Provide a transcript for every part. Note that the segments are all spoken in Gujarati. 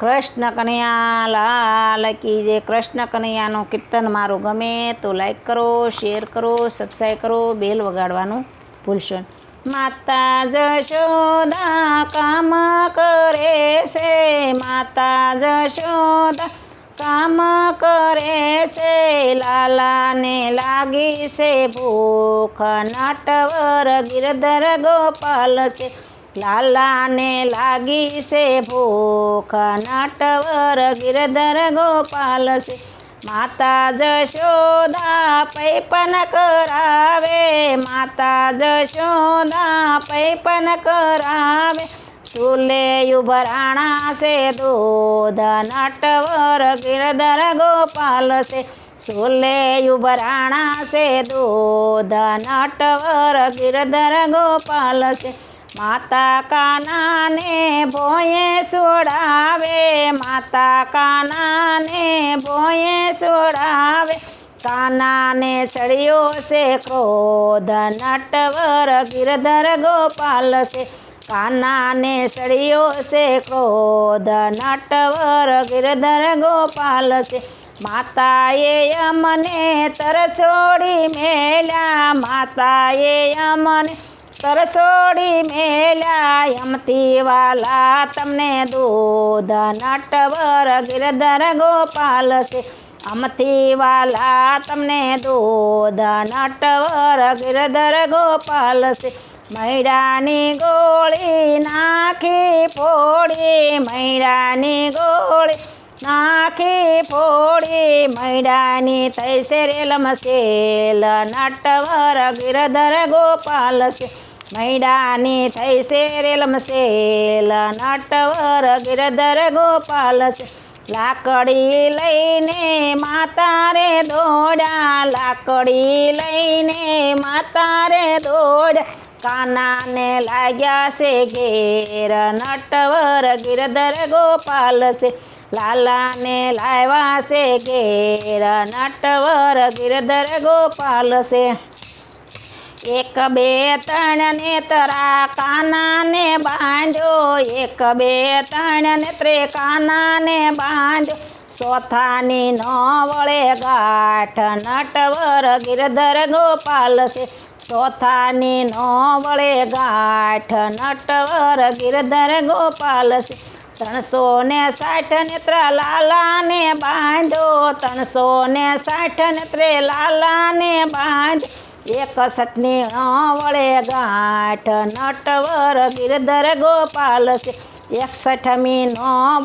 कृष्ण कन्हैया लाल की जय। कृष्ण कन्हैयाનું કીર્તન મારું ગમે તો લાઈક કરો, શેર કરો, સબસ્ક્રાઈબ કરો, બેલ વગાડવાનું ભૂલશો નહીં. માતા જશોદા કામ કરે છે, માતા જશોદા કામ કરે છે, લાલાને લાગી છે ભૂખ, નટવર ગિરધર ગોપાલ છે, લાલાને લાગી છે ભૂખ, નટવર ગિરધર ગોપાલ છે. માતા જશોદા પૈપન કરાવે, માતા જશોદા પૈપન કરાવે, ચૂલે ઉભરાણા છે દૂધ, નટવર ગિરધર ગોપાલ છે, ચૂલે ઉભરાણા છે દૂધ, નટવર ગિરધર ગોપાલ છે. માતા કાનાને ભોંયે સોડાવે, માતા કાનાને ભોંયે સોડાવે, કાનાને ચડ્યો છે ક્રોધ, નટવર ગિરધર ગોપાલ છે, કાનાને ચડ્યો છે ક્રોધ, નટવર ગિરધર ગોપાલ છે. માતાએ અમને તરછોડી મેલ્યા, માતાએ અમને તરછોડી મેલ્યા, યમથી વાલા તમને દૂધ, નટવર ગિરધર ગોપાલ છે, અમથી વાલા તમને દૂધ, નટવર ગિરધર ગોપાલ છે. મૈડાની ગોળી નાખી ફોડી, મૈડાની ગોળી નાખી ફોડી, મૈડાની થઈ છે રેલમસેલ, નટવર ગિરધર ગોપાલ છે, મૈડાની થઈ છે રેલમસેલ, નટવર ગિરધર ગોપાલ છે. લાકડી લઈને માતા રે દોડ્યા, લાકડી લઈને માતા રે દોડ્યા, કાનાને લાગ્યા છે ઘેર, નટવર ગિરધર ગોપાલ છે, લાલાને લાવ્યા છે ઘેર, નટવર ગિરધર ગોપાલ છે. એક બે ત્રણ નેત્રા કાનાને બાંધો, એક બે ત્રણ નેત્રે કાનાને બાંધો, ચોથાની ન વળે ગાંઠ, નટવર ગિરધર ગોપાલ છે, ચોથાની ન વળે ગાંઠ, નટવર ગિરધર ગોપાલ છે. 360 નેત્ર લાલાને બાંધો, 360 નેત્રે લાલાને બાંધો, 61ની ન વળે ગાંઠ, નટવર ગિરધર ગોપાલ છે, 61મી ન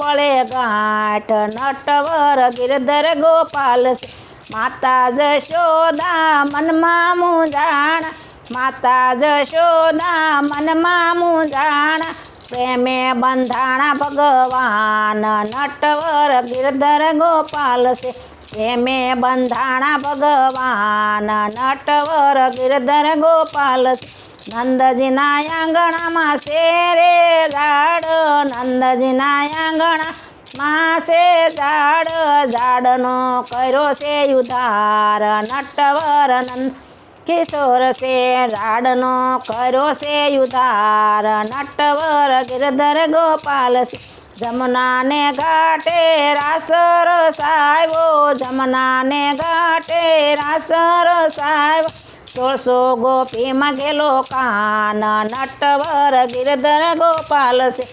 વળે ગાંઠ, નટવર ગિરધર ગોપાલ છે. માતા જશોદા મનમાં મૂંઝાણા, માતા જશોદા મનમાં મૂંઝાણા, પ્રેમે બંધાણા ભગવાન, નટવર ગિરધર ગોપાલ છે, પ્રેમે બંધાણા ભગવાન, નટવર ગિરધર ગોપાલ છે. નંદજીના આંગણામાં શેરે ઝાડ, નંદજીના આંગણામાં છે ઝાડ, ઝાડનો કર્યો છે ઉધાર, નટવર નંદ કિશોર છે, ઝાડનો કર્યો છે ઉધાર, નટવર ગિરધર ગોપાલ છે. જમનાને ઘાટે રાસ રસાવ્યો, જમનાને ઘાટે રાસ રસાવ્યો, 1600 ગોપીમાં ગેલો કાન, નટવર ગિરધર ગોપાલ છે,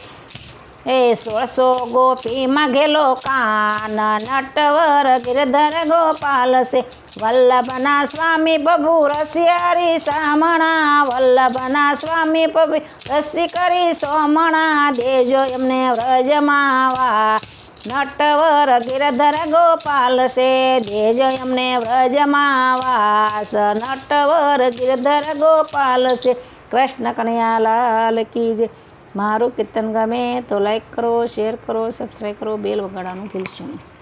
1600 ગોપીમાં ગેલો કાન, નટવર ગિરધર ગોપાલ છે. વલ્લભના સ્વામી પ્રભુ રસિયારી સામણા, વલ્લભના સ્વામી પ્રભુ રસી કરી સોમણા, દેજો એમને વ્રજમાવા, નટવર ગિરધર ગોપાલ છે, દેજો એમને વ્રજમાવાસ, નટવર ગિરધર ગોપાલ છે. કૃષ્ણ કન્હૈયા લાલ કી જય. મારું કીર્તન ગમે તો લાઈક કરો, શેર કરો, સબસ્ક્રાઈબ કરો, બેલ વગાડવાનું ભૂલશો નહીં.